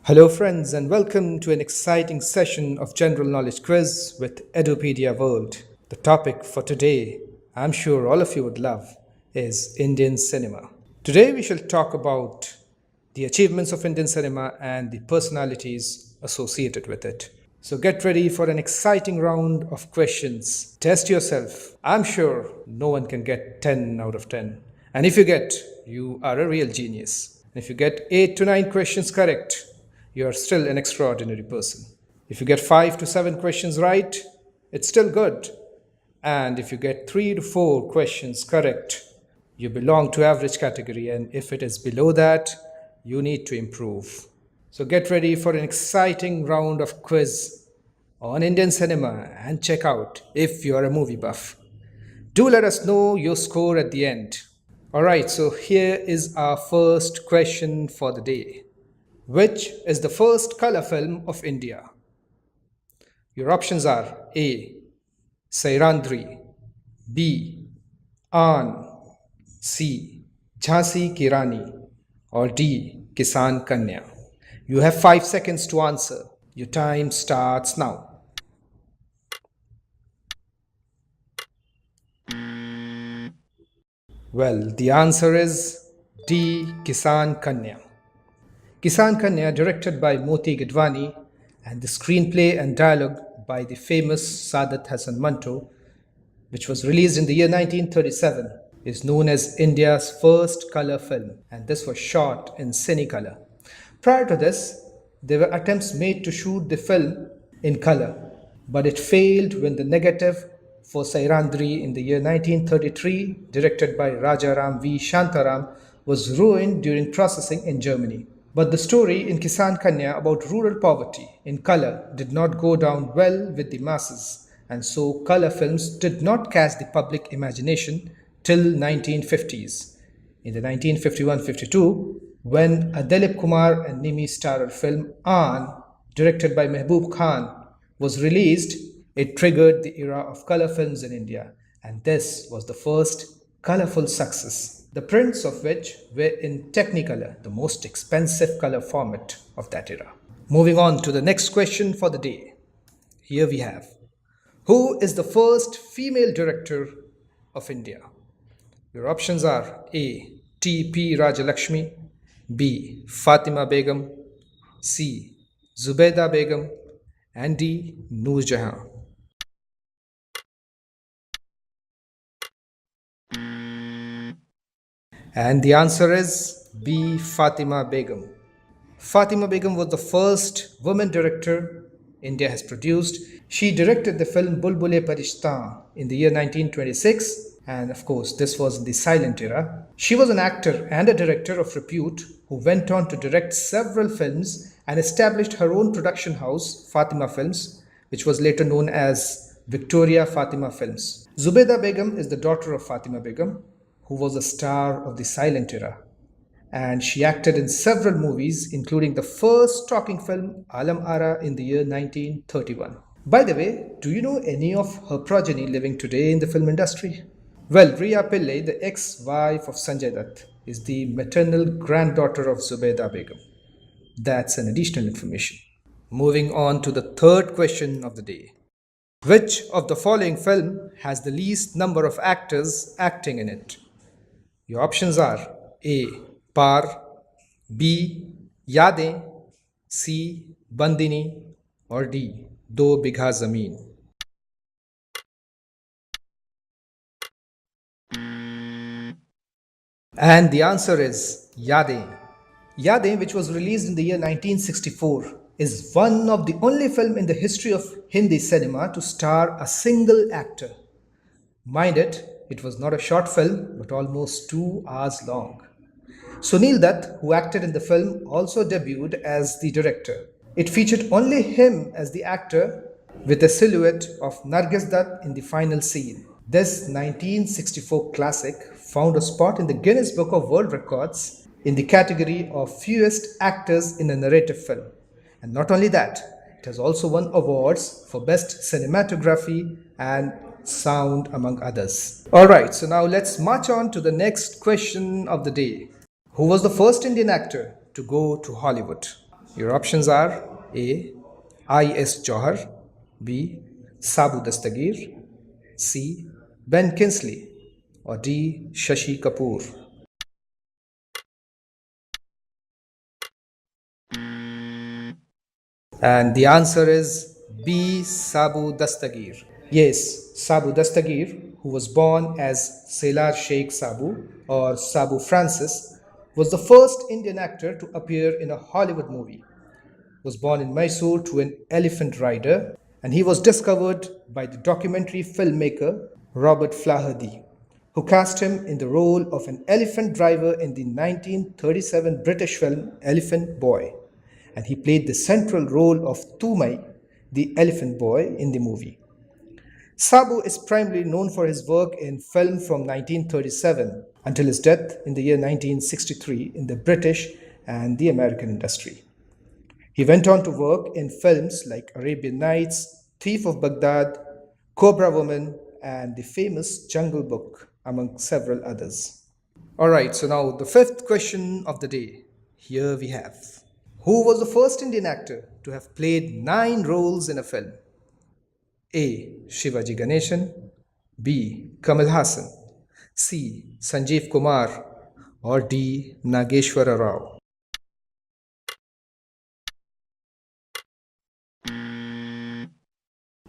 Hello, friends, and welcome to an exciting session of General Knowledge Quiz with Edupedia World. The topic for today, I'm sure all of you would love, is Indian cinema. Today, we shall talk about the achievements of Indian cinema and the personalities associated with it. So, get ready for an exciting round of questions. Test yourself. I'm sure no one can get 10 out of 10. And if you get, you are a real genius. And if you get 8 to 9 questions correct, you are still an extraordinary person. If you get 5 to 7 questions right, it's still good. And if you get 3 to 4 questions correct, you belong to average category. And if it is below that, you need to improve. So get ready for an exciting round of quiz on Indian cinema and check out if you are a movie buff. Do let us know your score at the end. Alright, so here is our first question for the day. Which is the first color film of India? Your options are A. Sairandri, B. An, C. Jhansi Ki Rani, or D. Kisan Kanya. You have 5 seconds to answer. Your time starts now. Well, the answer is D. Kisan Kanya. Kisan Kanya, directed by Moti Gidwani, and the screenplay and dialogue by the famous Saadat Hasan Manto, which was released in the year 1937, is known as India's first color film, and this was shot in Cinecolor. Prior to this, there were attempts made to shoot the film in color, but it failed when the negative for Sairandri in the year 1933, directed by Rajaram V. Shantaram, was ruined during processing in Germany. But the story in Kisan Kanya about rural poverty in color did not go down well with the masses, and so color films did not catch the public imagination till 1950s. In the 1951-52, when a Dilip Kumar and Nimi starrer film An, directed by Mehboob Khan, was released, it triggered the era of color films in India, and this was the first colorful success, the prints of which were in Technicolor, the most expensive color format of that era. Moving on to the next question for the day. Here we have, who is the first female director of India? Your options are A. T.P. Rajalakshmi, B. Fatima Begum, C. Zubaida Begum, and D. Noor Jahan. And the answer is B. Fatima Begum. Fatima Begum was the first woman director India has produced. She directed the film Bulbul-e Parishtan in the year 1926, and of course this was in the silent era. She was an actor and a director of repute who went on to direct several films and established her own production house, Fatima Films, which was later known as Victoria Fatima Films. Zubaida Begum is the daughter of Fatima Begum, who was a star of the silent era, and she acted in several movies, including the first talking film Alam Ara in the year 1931. By the way, do you know any of her progeny living today in the film industry? Well, Riya Pillai, the ex-wife of Sanjay Dutt, is the maternal granddaughter of Zubaida Begum. That's an additional information. Moving on to the third question of the day. Which of the following film has the least number of actors acting in it? Your options are A. Par, B. Yadein, C. Bandini, or D. Do Bigha Zameen. And the answer is Yadein. Yadein, which was released in the year 1964, is one of the only film in the history of Hindi cinema to star a single actor. Mind it, it was not a short film, but almost 2 hours long. Sunil Dutt, who acted in the film, also debuted as the director. It featured only him as the actor, with a silhouette of Nargis Dutt in the final scene. This 1964 classic found a spot in the Guinness Book of World Records in the category of fewest actors in a narrative film. And not only that, it has also won awards for Best Cinematography and Sound, among others. Alright, so now let's march on to the next question of the day. Who was the first Indian actor to go to Hollywood? Your options are A. I.S. Johar, B. Sabu Dastagir, C. Ben Kingsley, or D. Shashi Kapoor. And the answer is B. Sabu Dastagir. Yes, Sabu Dastagir, who was born as Selar Sheikh Sabu or Sabu Francis, was the first Indian actor to appear in a Hollywood movie. Was born in Mysore to an elephant rider, and he was discovered by the documentary filmmaker Robert Flaherty, who cast him in the role of an elephant driver in the 1937 British film Elephant Boy. And he played the central role of Tumai, the elephant boy, in the movie. Sabu is primarily known for his work in film from 1937 until his death in the year 1963 in the British and the American industry. He went on to work in films like Arabian Nights, Thief of Baghdad, Cobra Woman, and the famous Jungle Book, among several others. Alright, so now the fifth question of the day. Here we have: who was the first Indian actor to have played 9 roles in a film? A. Shivaji Ganeshan, B. Kamal Hassan, C. Sanjeev Kumar, or D. Nageshwara Rao.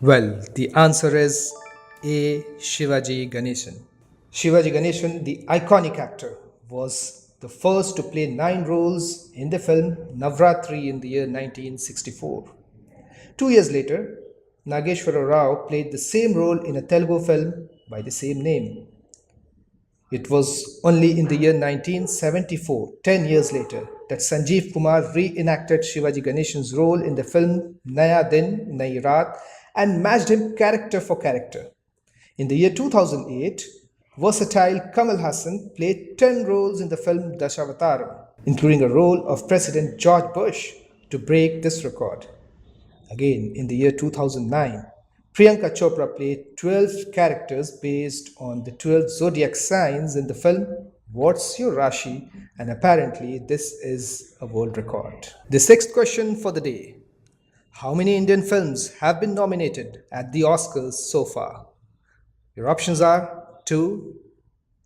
Well, the answer is A. Shivaji Ganeshan. Shivaji Ganeshan, the iconic actor, was the first to play 9 roles in the film Navratri in the year 1964. 2 years later, Nageshwara Rao played the same role in a Telugu film by the same name. It was only in the year 1974, 10 years later, that Sanjeev Kumar reenacted Shivaji Ganeshan's role in the film Naya Din, Nayi Raat and matched him character for character. In the year 2008, versatile Kamal Hassan played 10 roles in the film Dashavataram, including a role of President George Bush, to break this record. Again, in the year 2009, Priyanka Chopra played 12 characters based on the 12 zodiac signs in the film What's Your Rashi? And apparently, this is a world record. The sixth question for the day: how many Indian films have been nominated at the Oscars so far? Your options are 2,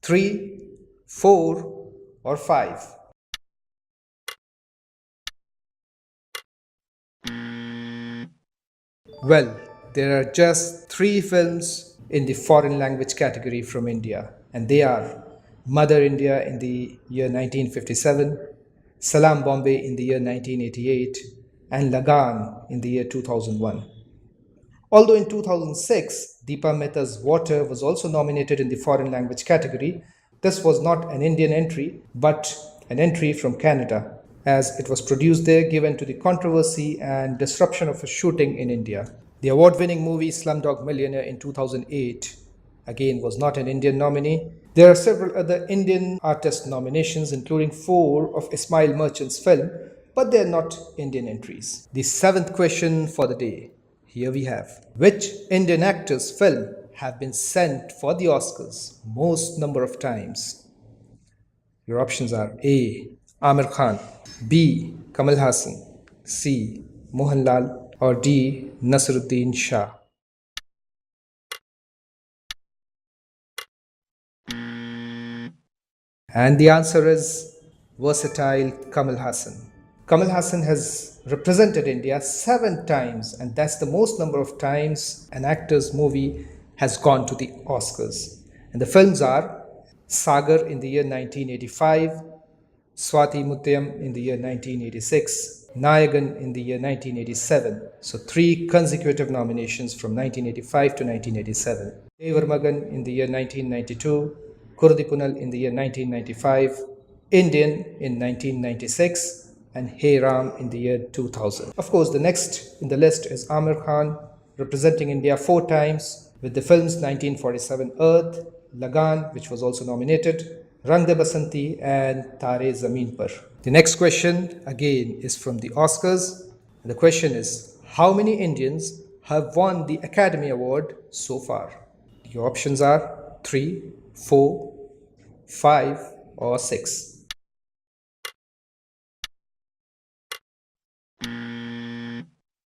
3, 4, or 5. Well, there are just 3 films in the foreign language category from India, and they are Mother India in the year 1957, Salam Bombay in the year 1988, and Lagan in the year 2001. Although in 2006, Deepa Mehta's Water was also nominated in the foreign language category, this was not an Indian entry but an entry from Canada, as it was produced there given to the controversy and disruption of a shooting in India. The award winning movie Slumdog Millionaire in 2008 again was not an Indian nominee. There are several other Indian artist nominations, including 4 of Ismail Merchant's film, but they are not Indian entries. The seventh question for the day. Here we have: which Indian actor's film have been sent for the Oscars most number of times? Your options are A. Amir Khan, B. Kamal Hassan, C. Mohanlal, or D. Nasruddin Shah. And the answer is versatile Kamal Hassan. Kamal Hassan has represented India 7 times, and that's the most number of times an actor's movie has gone to the Oscars. And the films are Sagar in the year 1985, Swati Mutyam in the year 1986, Nayagan in the year 1987. So 3 consecutive nominations from 1985 to 1987. Devarmagan in the year 1992, Kurdikunal in the year 1995, Indian in 1996, and Hey Ram in the year 2000. Of course, the next in the list is Amir Khan, representing India 4 times with the films 1947 Earth, Lagan, which was also nominated, Rang De Basanti, and Tare Zameen Par. The next question again is from the Oscars. The question is: how many Indians have won the Academy Award so far? Your options are 3, 4, 5, or 6.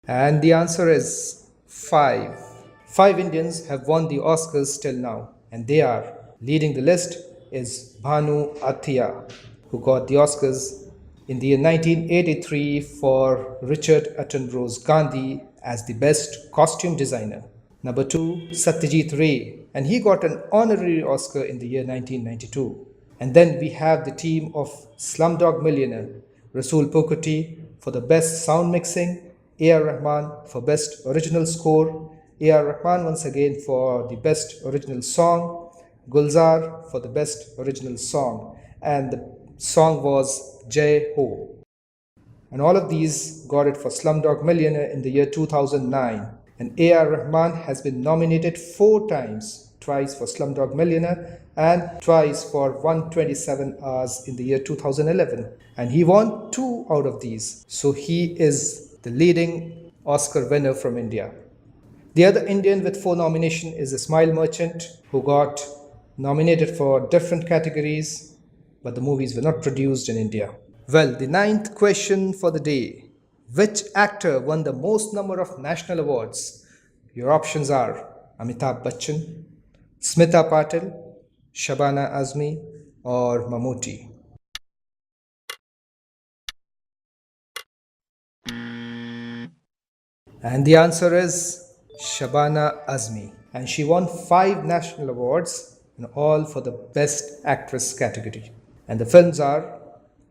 And the answer is five. Five Indians have won the Oscars till now, and they are leading the list is Bhanu Athia, who got the Oscars in the year 1983 for Richard Attenborough's Gandhi as the best costume designer. Number two, Satyajit Ray, and he got an honorary Oscar in the year 1992. And then we have the team of Slumdog Millionaire, Rasool Pokoti for the best sound mixing, A.R. Rahman for best original score, A.R. Rahman once again for the best original song, Gulzar for the best original song, and the song was Jai Ho. And all of these got it for Slumdog Millionaire in the year 2009. And A.R. Rahman has been nominated 4 times, twice for Slumdog Millionaire and twice for 127 Hours in the year 2011. And he won 2 out of these. So he is the leading Oscar winner from India. The other Indian with 4 nominations is Ismail Merchant, who got nominated for different categories, but the movies were not produced in India. Well, the 9th question for the day. Which actor won the most number of national awards? Your options are Amitabh Bachchan, Smita Patil, Shabana Azmi, or Mammootty. And the answer is Shabana Azmi. And she won 5 national awards, and all for the Best Actress category. And the films are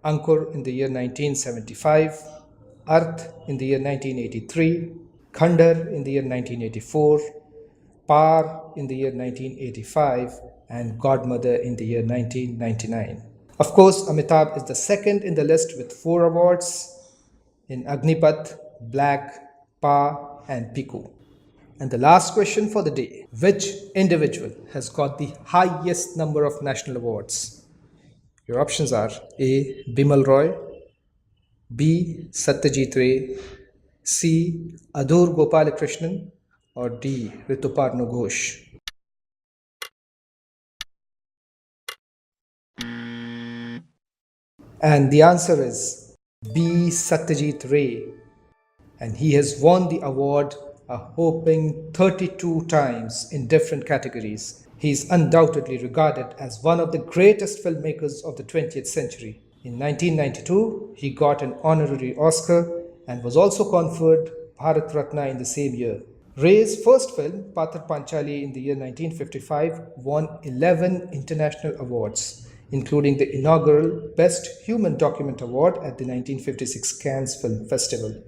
Ankur in the year 1975, Arth in the year 1983, Khandar in the year 1984, Par in the year 1985, and Godmother in the year 1999. Of course, Amitabh is the second in the list with 4 awards in Agnipath, Black, Pa, and Piku. And the last question for the day. Which individual has got the highest number of national awards? Your options are A. Bimal Roy, B. Satyajit Ray, C. Adur Gopalakrishnan, or D. Rituparno Ghosh. And the answer is B. Satyajit Ray. And he has won the award a whopping 32 times in different categories. He is undoubtedly regarded as one of the greatest filmmakers of the 20th century. In 1992, he got an honorary Oscar and was also conferred Bharat Ratna in the same year. Ray's first film, Patr Panchali in the year 1955, won 11 international awards, including the inaugural Best Human Document Award at the 1956 Cannes Film Festival.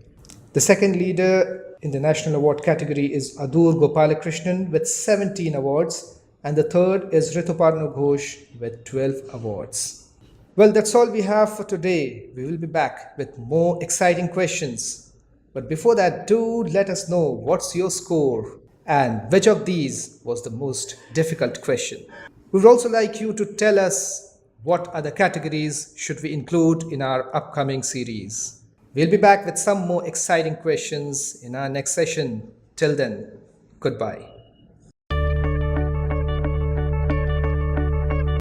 The second leader in the national award category is Adur Gopalakrishnan with 17 awards, and the third is Rituparno Ghosh with 12 awards. Well, that's all we have for today. We will be back with more exciting questions. But before that, do let us know what's your score and which of these was the most difficult question. We would also like you to tell us what other categories should we include in our upcoming series. We'll be back with some more exciting questions in our next session. Till then, goodbye.